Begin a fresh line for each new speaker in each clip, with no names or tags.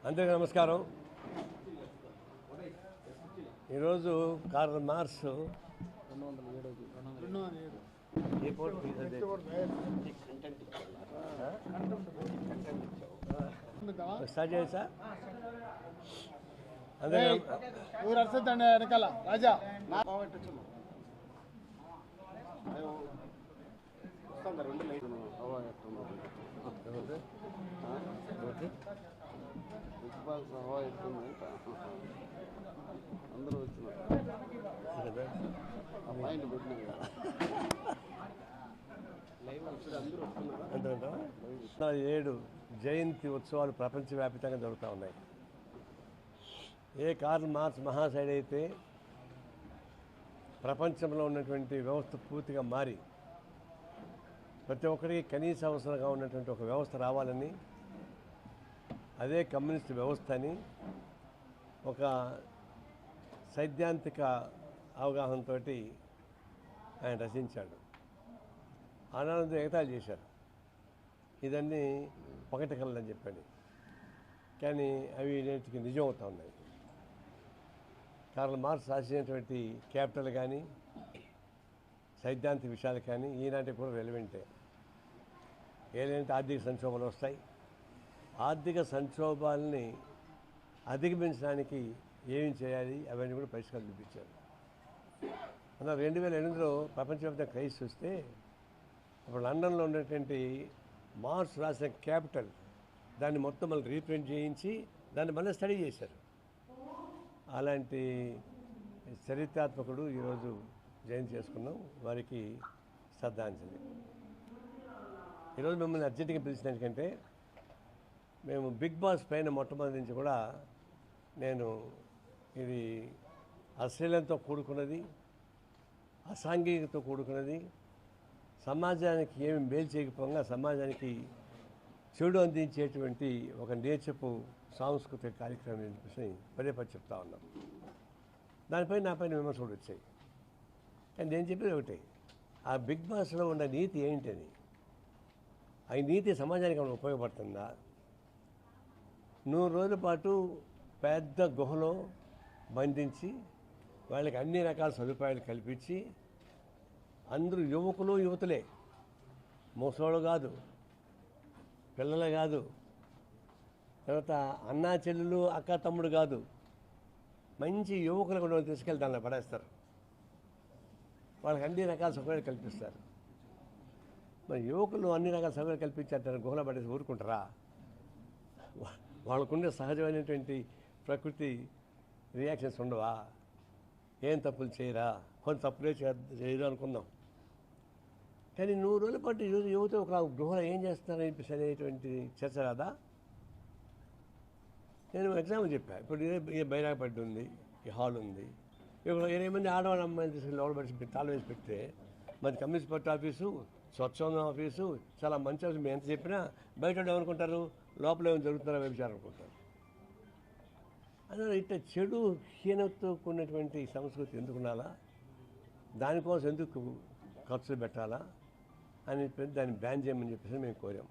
అందరికీ నమస్కారం. ఈరోజు కార్ల్ మార్క్స్ స్టార్ట్ చేయొచ్చా?
ఊరు అరుస్తుందండి వెనకాల రాజా
అందరూ వచ్చినారు.
7 జయంతి ఉత్సవాలు ప్రపంచవ్యాప్తంగా జరుగుతూ ఉన్నాయి. ఏ కార్ల్ మార్క్స్ మహాశయుడు అయితే ప్రపంచంలో ఉన్నటువంటి వ్యవస్థ పూర్తిగా మారి ప్రతి ఒక్కరికి కనీస అవసరంగా ఉన్నటువంటి ఒక వ్యవస్థ రావాలని, అదే కమ్యూనిస్ట్ వ్యవస్థ అని ఒక సైద్ధాంతిక అవగాహనతో ఆయన రచించాడు. ఆనందం ఎగతాళి చేశారు, ఇదన్నీ పగటి కళలని చెప్పండి. కానీ అవి నేటికి నిజం అవుతూ ఉన్నాయి. కార్ల్ మార్క్స్ రాసినటువంటి క్యాపిటల్ కానీ సైద్ధాంతిక విషయాలు కానీ ఈనాటికి కూడా రెలవెంటే. ఏదైతే ఆర్థిక సంక్షోభాలు వస్తాయి, ఆర్థిక సంక్షోభాలని అధిగమించడానికి ఏమి చేయాలి అవన్నీ కూడా పరిష్కారం చూపించారు. అలా 2008లో ప్రపంచవ్యాప్తంగా క్రైసిస్ వస్తే అప్పుడు లండన్లో ఉన్నటువంటి మార్క్స్ రాసిన క్యాపిటల్ దాన్ని మొత్తం మళ్ళీ రీప్రింట్ చేయించి దాన్ని మళ్ళీ స్టడీ చేశారు. అలాంటి చరిత్రాత్మకుడు ఈరోజు జయంతి చేసుకున్నాం. వారికి శ్రద్ధాంజలి. ఈరోజు మిమ్మల్ని అర్జెంటుగా పిలిచిన ఎందుకంటే మేము బిగ్ బాస్ పైన మొట్టమొదటి నుంచి కూడా నేను ఇది అశ్లీలంతో కూడుకున్నది, అసాంఘికతో కూడుకున్నది, సమాజానికి ఏమి మేలు చేయకపోగా సమాజానికి చెడు అందించేటువంటి ఒక నేర్చపు సాంస్కృతిక కార్యక్రమం అని చెప్పేసి పదే చెప్తా ఉన్నాం. దానిపై నాపైన విమర్శలు వచ్చాయి. కానీ నేను చెప్పేది ఒకటే, ఆ బిగ్ బాస్లో ఉన్న నీతి ఏంటని, ఆ నీతి సమాజానికి ఏమైనా ఉపయోగపడుతుందా? 100 రోజుల పాటు పెద్ద గుహలో బంధించి వాళ్ళకి అన్ని రకాల సదుపాయాలు కల్పించి, అందరూ యువకులు యువతులే, ముసలోళ్ళు కాదు, పిల్లలు కాదు, తర్వాత అన్నా చెల్లెలు అక్క తమ్ముడు కాదు, మంచి యువకులు కూడా తీసుకెళ్ళి దానిలో పడేస్తారు. వాళ్ళకి అన్ని రకాల సౌకర్యాలు కల్పిస్తారు. మరి యువకులు అన్ని రకాల సౌకర్యాలు కల్పించారు, గుహలో పడేసి ఊరుకుంటారా? వాళ్ళకుండే సహజమైనటువంటి ప్రకృతి రియాక్షన్స్ ఉండవా? ఏం తప్పులు చేయరా? కొంత తప్పులే చేయరు అనుకుందాం. కానీ 100 రోజుల పాటు యువత ఒక గృహలో ఏం చేస్తున్నారని చెప్పేసి అనేటువంటి చర్చ రాదా? నేను ఎగ్జాంపుల్ చెప్పాను. ఇప్పుడు ఈ బైరాగపడ్డ ఉంది, ఈ హాల్ ఉంది, ఇక్కడ 20 మంది ఆడవాళ్ళ అమ్మాయిని తీసుకెళ్ళి లోపల పడి తాళం వేసి పెడితే మాది కమ్యూనిస్ట్ పార్టీ ఆఫీసు, స్వచ్ఛందం ఆఫీసు, చాలా మంచి ఆఫీసు. మేము ఎంత చెప్పినా బయట ఏమనుకుంటారు, లోపల ఏమైనా జరుగుతున్నారో వ్యభిచారం అనుకుంటారు. అందులో ఇట్లా చెడు హీనతతో కూడినటువంటి సంస్కృతి ఎందుకు ఉండాలా? దానికోసం ఎందుకు ఖర్చులు పెట్టాలా అని దాన్ని బ్యాన్ చేయమని చెప్పేసి మేము కోరాం.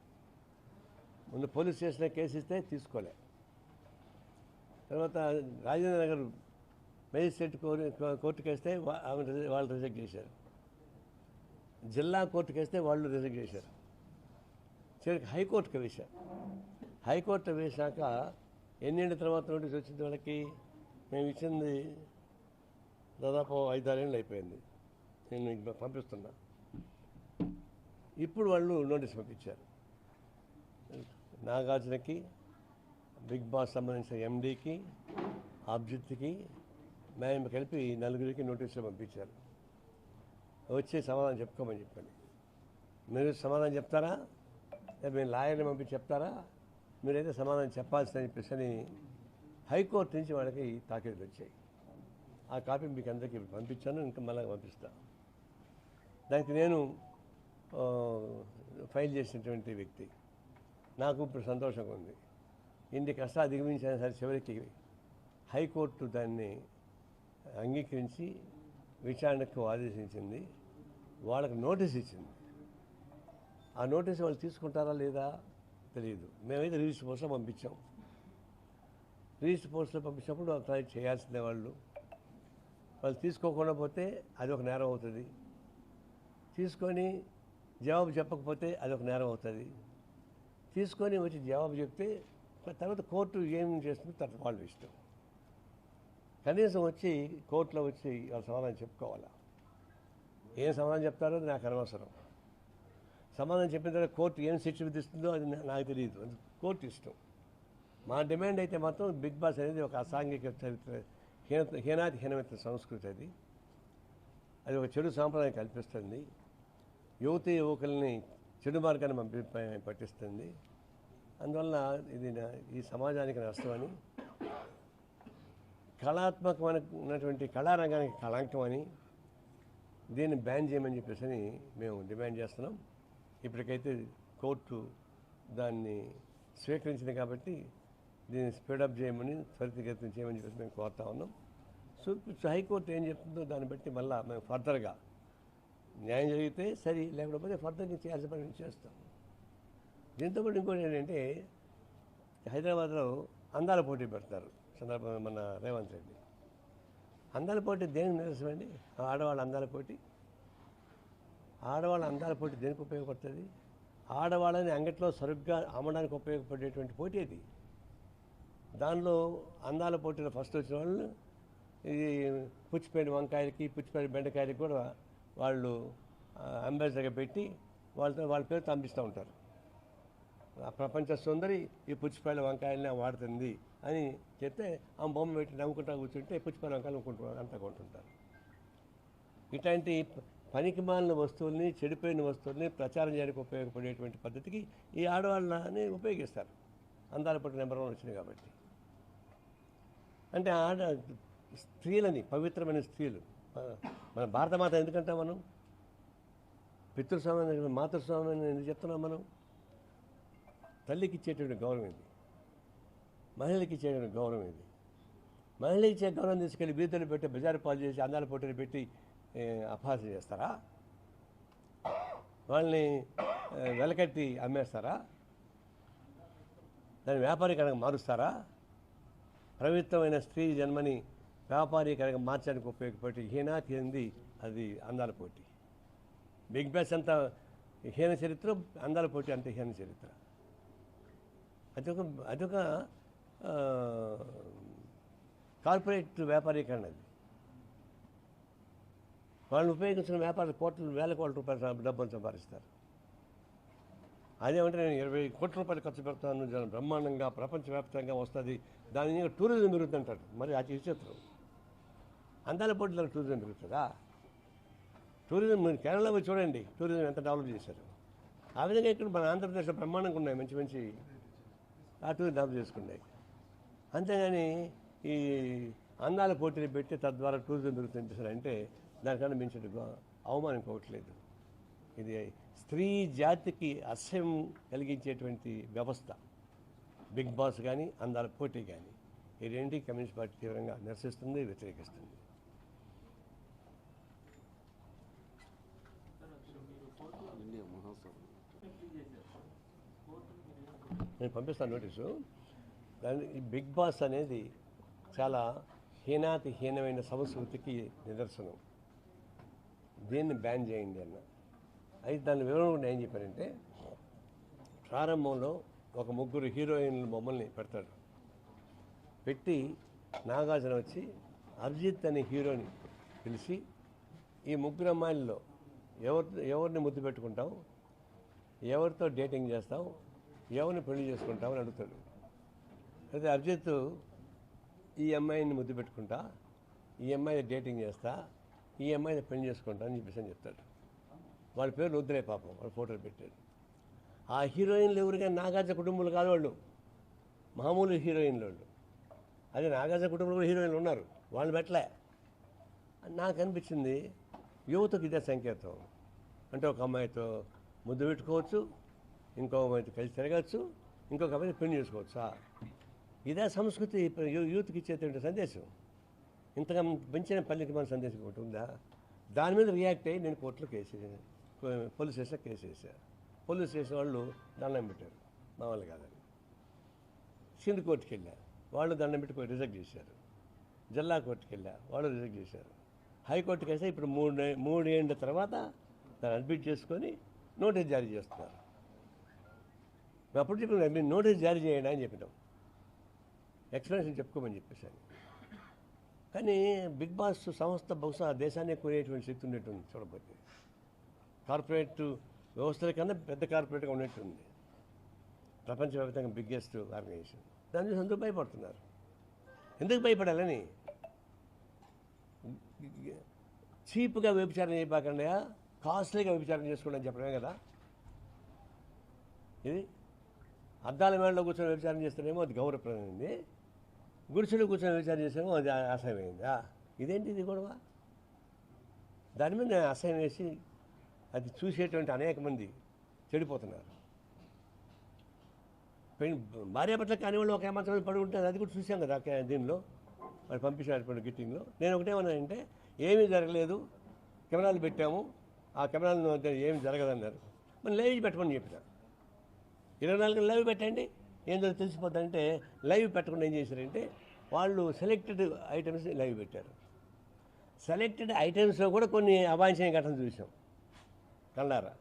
ముందు పోలీస్ స్టేషన్లో కేసు ఇస్తే తీసుకోలే. తర్వాత రాజేంద్ర నగర్ మేజిస్ట్రేట్ కోర్టుకు వేస్తే వాళ్ళు రిజెక్ట్ చేశారు. జిల్లా కోర్టుకు వేస్తే వాళ్ళు రిజెక్ట్ చేశారు. చివరికి హైకోర్టుకు వేశారు. హైకోర్టు వేశాక ఎన్నేళ్ళ తర్వాత నోటీస్ వచ్చింది వాళ్ళకి? మేము ఇచ్చింది దాదాపు 5-6 ఏళ్ళు అయిపోయింది. నేను పంపిస్తున్నా. ఇప్పుడు వాళ్ళు నోటీస్ పంపించారు. నాగార్జునకి, బిగ్ బాస్ సంబంధించిన ఎండీకి, అభిజిత్కి, మేము కలిపి 4 నోటీసులు పంపించారు. వచ్చి సమాధానం చెప్పుకోమని చెప్పండి. మీరు సమాధానం చెప్తారా? మీరు లాయర్ని పంపించి చెప్తారా? మీరైతే సమాధానం చెప్పాల్సిందని చెప్పేసి హైకోర్టు నుంచి వాళ్ళకి తాకీదులు వచ్చాయి. ఆ కాపీ మీకు అందరికీ పంపించాను, ఇంకా మళ్ళీ పంపిస్తాను. దానికి నేను ఫైల్ చేసినటువంటి వ్యక్తి. నాకు ఇప్పుడు సంతోషంగా ఉంది. ఇన్ని కష్టాలు అధిగమించిన సరే చివరికి హైకోర్టు దాన్ని అంగీకరించి విచారణకు ఆదేశించింది. వాళ్ళకి నోటీస్ ఇచ్చింది. ఆ నోటీస్ వాళ్ళు తీసుకుంటారా లేదా తెలియదు. మేమైతే రిజిస్టర్ కోసం పంపించాం. రిజిస్టర్ పోస్టులో పంపించినప్పుడు అప్లై చేయాల్సిందే వాళ్ళు తీసుకోకుండా పోతే అది ఒక నేరం అవుతుంది, తీసుకొని జవాబు చెప్పకపోతే అది ఒక నేరం అవుతుంది, తీసుకొని వచ్చి జవాబు చెప్తే తర్వాత కోర్టు ఏం చేస్తుందో తర్వాత వాళ్ళు ఇష్టం. కనీసం వచ్చి కోర్టులో వచ్చి వాళ్ళు సమాధానం చెప్పుకోవాలా. ఏం సమాధానం చెప్తారో అది నాకు అనవసరం. సమాధానం చెప్పిన తర్వాత కోర్టు ఏం శిక్ష విధిస్తుందో అది నాకు తెలియదు, అది కోర్టు ఇష్టం. మా డిమాండ్ అయితే మాత్రం బిగ్ బాస్ అనేది ఒక అసాంఘిక చరిత్ర, హీనాతి సంస్కృతి. అది ఒక చెడు సాంప్రదాయం కల్పిస్తుంది, యువకుల్ని చెడు మార్గాన్ని పట్టిస్తుంది. అందువల్ల ఇది ఈ సమాజానికి నష్టమని, కళాత్మకమైనటువంటి కళారంగానికి కళంకం అని, దీన్ని బ్యాన్ చేయమని చెప్పేసి మేము డిమాండ్ చేస్తున్నాం. ఇప్పటికైతే కోర్టు దాన్ని స్వీకరించింది కాబట్టి దీన్ని స్పీడప్ చేయమని, త్వరితగతిన చేయమని చెప్పేసి మేము కోరుతా ఉన్నాం. హైకోర్టు ఏం చెప్తుందో దాన్ని బట్టి మళ్ళీ మేము ఫర్దర్గా న్యాయం జరిగితే సరి, లేకపోతే ఫర్దర్గా చేయాల్సిన పని చేస్తాం. దీంతోపాటు ఇంకోటి ఏంటంటే హైదరాబాద్లో అందాల పోటీ పెడతారు సందర్భంగా మన రేవంత్ రెడ్డి. అందాల పోటీ దేనికి నిరసనండి? ఆడవాళ్ళ అందాల పోటీ. ఆడవాళ్ళ అందాల పోటీ దేనికి ఉపయోగపడుతుంది? ఆడవాళ్ళని అంగట్లో సరుగ్గా అమ్మడానికి ఉపయోగపడేటువంటి పోటీ అది. దానిలో అందాల పోటీలో ఫస్ట్ వచ్చిన వాళ్ళు ఈ పుచ్చిపేట వంకాయలకి, పుచ్చిపేట బెండకాయలకి కూడా వాళ్ళు అంబాసిడర్గా పెట్టి వాళ్ళ పేరు పంపిస్తూ ఉంటారు. ప్రపంచ సుందరి ఈ పుచ్చిపేట వంకాయలని వాడుతుంది అని చెప్తే ఆ బొమ్మ పెట్టి నవ్వుకుంటా కూర్చుంటే పుచ్చిపేట వంకాయలు అంతా కొంటుంటారు. ఇట్లాంటి పనికి మాలిన వస్తువుల్ని, చెడిపోయిన వస్తువుల్ని ప్రచారం చేయడానికి ఉపయోగపడేటువంటి పద్ధతికి ఈ ఆడవాళ్ళని ఉపయోగిస్తారు. అందాల పట్టు నెంబర్ 1 వచ్చింది కాబట్టి. అంటే స్త్రీలని, పవిత్రమైన స్త్రీలు, మన భారతమాత ఎందుకంటాం మనం? పితృస్వామ్యం, మాతృస్వామ్యం ఎందుకు చెప్తున్నాం మనం? తల్లికి ఇచ్చేటువంటి గౌరవం ఇది, మహిళకి ఇచ్చేటువంటి గౌరవం ఇది. మహిళకి ఇచ్చే గౌరవం తీసుకెళ్ళి బీదలు పెట్టి బజారు పాలు చేసి అందాల పోటీలు పెట్టి అపహాస్యం చేస్తారా? వాళ్ళని వెలకట్టి అమ్మేస్తారా? దాన్ని వ్యాపారీకరణగా మారుస్తారా? పవిత్రమైన స్త్రీ జన్మని వ్యాపారీకరణగా మార్చడానికి ఉపయోగపడి హీనాతి ఉంది అది అందాల పోటీ. బిగ్ బాస్ అంతా హీన చరిత్ర, అందాల పోటీ అంత హీన చరిత్ర. అదొక కార్పొరేట్ వ్యాపారీకరణ. అది వాళ్ళు ఉపయోగించిన వ్యాపార వేల కోట్ల రూపాయలు డబ్బులు సంపాదిస్తారు. అదేమంటే నేను 20 కోట్ల రూపాయలు ఖర్చు పెడతాను, జనం బ్రహ్మాండంగా ప్రపంచవ్యాప్తంగా వస్తుంది, దాని టూరిజం పెరుగుతుంటాడు. మరి అది విచిత్రం. అందాల పోటీలో టూరిజం పెరుగుతుందా? టూరిజం మీరు కేరళలో పోయి చూడండి, టూరిజం ఎంత డెవలప్ చేశారు. ఆ విధంగా ఇక్కడ మన ఆంధ్రప్రదేశ్లో బ్రహ్మాండంగా ఉన్నాయి, మంచి మంచి ఆ టూరిజం డెవలప్ చేసుకున్నాయి. అంతేగాని ఈ అందాల పోటీలు పెట్టి తద్వారా టూరిజం పెరుగుతుంది అంటే దానికన్నా మించిన అవమానం ఇంకోవట్లేదు. ఇది స్త్రీ జాతికి అసహ్యం కలిగించేటువంటి వ్యవస్థ బిగ్ బాస్ కానీ, అందాల పోటీ కానీ. ఈ రెండింటి కమ్యూనిస్ట్ పార్టీ తీవ్రంగా నిరసిస్తుంది, వ్యతిరేకిస్తుంది. నేను పంపిస్తాను నోటీసు. దాని ఈ బిగ్ బాస్ అనేది చాలా హీనమైన సంస్కృతికి నిదర్శనం. దీన్ని బ్యాన్ చేయండి అన్న. అయితే దాని వివరణ కూడా ఏం చెప్పారంటే, ప్రారంభంలో ఒక 3 హీరోయిన్ల బొమ్మల్ని పెడతాడు. పెట్టి నాగార్జున వచ్చి అర్జిత్ అనే హీరోని పిలిచి ఈ 3 అమ్మాయిల్లో ఎవరిని ముద్దు పెట్టుకుంటావు, ఎవరితో డేటింగ్ చేస్తావు, ఎవరిని పెళ్లి చేసుకుంటావు అని అడుగుతాడు. అయితే అర్జిత్ ఈ అమ్మాయిని ముద్దు పెట్టుకుంటా, ఈ అమ్మాయి డేటింగ్ చేస్తా, ఈ అమ్మాయిని పెళ్లి చేసుకుంటా అని చెప్పేసి చెప్తాడు. వాళ్ళ పేరు వద్దులే పాపం, వాళ్ళ ఫోటోలు పెట్టాడు. ఆ హీరోయిన్లు ఎవరికైనా నాగార్జున కుటుంబాలు కాదు, వాళ్ళు మామూలు హీరోయిన్లు వాళ్ళు. అదే నాగార్జున కుటుంబంలో హీరోయిన్లు ఉన్నారు, వాళ్ళని పెట్టలే. నాకు అనిపించింది యువతకు ఇదే సంకేతం. అంటే ఒక అమ్మాయితో ముద్దు పెట్టుకోవచ్చు, ఇంకో అమ్మాయితో కలిసి తిరగచ్చు, ఇంకొక అమ్మాయితో పెళ్లి చేసుకోవచ్చా? ఇదే సంస్కృతి యూత్కి ఇచ్చేటువంటి సందేశం. ఇంతగా పెంచిన పల్లెకి మన సందేశం ఒకటి ఉందా? దాని మీద రియాక్ట్ అయ్యి నేను కోర్టులో పోలీస్ స్టేషన్లో కేసు వేసాను. పోలీస్ స్టేషన్ వాళ్ళు దండం పెట్టారు, మా వాళ్ళు కాదని. సింధు కోర్టుకి వెళ్ళా. వాళ్ళు దండం పెట్టి రిజెక్ట్ చేశారు. జిల్లా కోర్టుకి వెళ్ళా, వాళ్ళు రిజెక్ట్ చేశారు. హైకోర్టుకి వేస్తే ఇప్పుడు 3 ఏళ్ళ తర్వాత దాన్ని అడ్మిట్ చేసుకొని నోటీస్ జారీ చేస్తున్నారు. మేము అప్పుడు చెప్పిన మీరు నోటీస్ జారీ చేయండి అని చెప్పినాం, ఎక్స్ప్లెనేషన్ చెప్పుకోమని చెప్పేసాను. కానీ బిగ్ బాస్ సంస్థ బహుశా దేశాన్ని కొనేటువంటి శక్తి ఉన్నట్టుంది చూడబోతే. కార్పొరేట్ వ్యవస్థల కన్నా పెద్ద కార్పొరేట్గా ఉన్నట్టుంది. ప్రపంచవ్యాప్తంగా బిగ్గెస్ట్ ఆర్గనైజేషన్. దాని చూసి అందరూ భయపడుతున్నారు. ఎందుకు భయపడాలని? చీప్గా వ్యభిచారం చేయబాకండి, కాస్ట్లీగా వ్యభిచారం చేసుకోండి అని చెప్పడమే కదా ఇది. అద్దాల మేడలో కూర్చొని వ్యభిచారం చేస్తేనేమో అది గౌరవప్రదమైంది, గుడిసెలో కూర్చొని వ్యభిచారం చేస్తేనేమో అది అసహ్యమైందా? ఇదేంటి ఇది గొడవ? దాని మీద నేను అసహ్యం వేసి అది చూసేటువంటి అనేక మంది చెడిపోతున్నారు. భార్యాభర్తలు కానివాళ్ళు ఒక ఏమాత్రం పడి ఉంటుంది, అది కూడా చూసాం కదా దీనిలో వాళ్ళు పంపించినటువంటి గిట్టింగ్లో. నేను ఒకటేమన్నానంటే ఏమీ జరగలేదు, కెమెరాలు పెట్టాము, ఆ కెమెరాలు ఏమి జరగదన్నారు. మరి లైవ్ పెట్టమని చెప్పిన, 24 లైవ్ పెట్టండి ఏం జరుగుతుందో తెలిసిపోద్దంటే లైవ్ పెట్టకుండా ఏం చేశారంటే వాళ్ళు సెలెక్టెడ్ ఐటమ్స్ని లైవ్ పెట్టారు. సెలెక్టెడ్ ఐటమ్స్లో కూడా కొన్ని అవాంఛనీయ ఘటనలు చూసాం కన్నారా.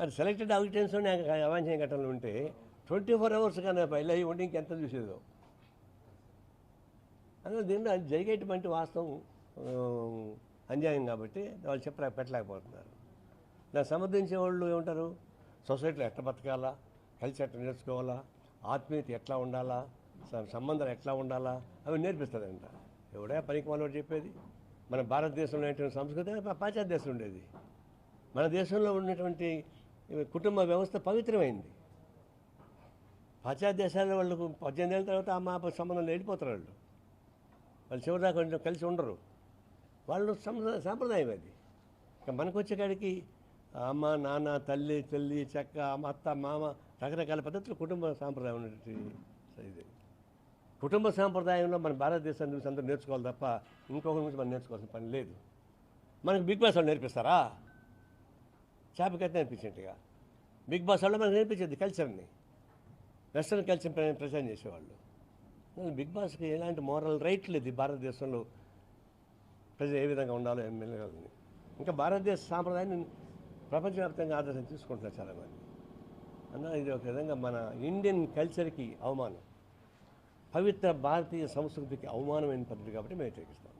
అది సెలెక్టెడ్ ఐటమ్స్లో అవాంఛనీయ ఘటనలు ఉంటే 24 hours కానీ లైవ్ ఉంటే ఇంకెంత చూసేదో. అందులో దీంట్లో అది జరిగేటువంటి వాస్తవం అన్యాయం కాబట్టి వాళ్ళు పెట్టలేకపోతున్నారు. దాన్ని సమర్థించే వాళ్ళు ఏమంటారు, సొసైటీలో ఎట్లా బతకాలా, కలిసి ఎట్లా నేర్చుకోవాలా, ఆత్మీయత ఎట్లా ఉండాలా, సంబంధాలు ఎట్లా ఉండాలా అవి నేర్పిస్తుందంట. ఎవడే పనికి వాళ్ళు చెప్పేది. మన భారతదేశంలో ఉన్నటువంటి సంస్కృతి పాశ్చాత్య దేశంలో ఉండేది. మన దేశంలో ఉన్నటువంటి కుటుంబ వ్యవస్థ పవిత్రమైంది. పాశ్చాత్య దేశాల్లో వాళ్ళకు 18 ఏళ్ళ తర్వాత మా సంబంధంలో వెళ్ళిపోతారు. వాళ్ళు చివరిదాకా కలిసి ఉండరు. వాళ్ళు సాంప్రదాయం అది. ఇక మనకు వచ్చేకాడికి అమ్మ నాన్న తల్లి చెక్క అత్త మామ రకరకాల పద్ధతులు కుటుంబ సాంప్రదాయం ఉన్నటువంటి ఇది. కుటుంబ సాంప్రదాయంలో మన భారతదేశాన్ని చూసి అందరూ నేర్చుకోవాలి తప్ప ఇంకొకరి నుంచి మనం నేర్చుకోవాల్సిన పని లేదు. మనకు బిగ్ బాస్ వాళ్ళు నేర్పిస్తారా? చేపకైతే నేర్పించేట్టుగా బిగ్ బాస్ వాళ్ళు మనకు నేర్పించేది కల్చర్ని, వెస్ట్రన్ కల్చర్ ప్రచారం చేసేవాళ్ళు. బిగ్ బాస్కి ఎలాంటి మోరల్ రైట్ లేదు ఈ భారతదేశంలో. ప్రజలు ఏ విధంగా ఉండాలో మెలగాలని. ఇంకా భారతదేశ సాంప్రదాయాన్ని ప్రపంచవ్యాప్తంగా ఆదర్శం తీసుకుంటున్నారు చాలామంది. అన్న ఇది ఒక విధంగా మన ఇండియన్ కల్చర్కి అవమానం, పవిత్ర భారతీయ సంస్కృతికి అవమానమైన పద్ధతి కాబట్టి మేము వ్యతిరేకిస్తాం.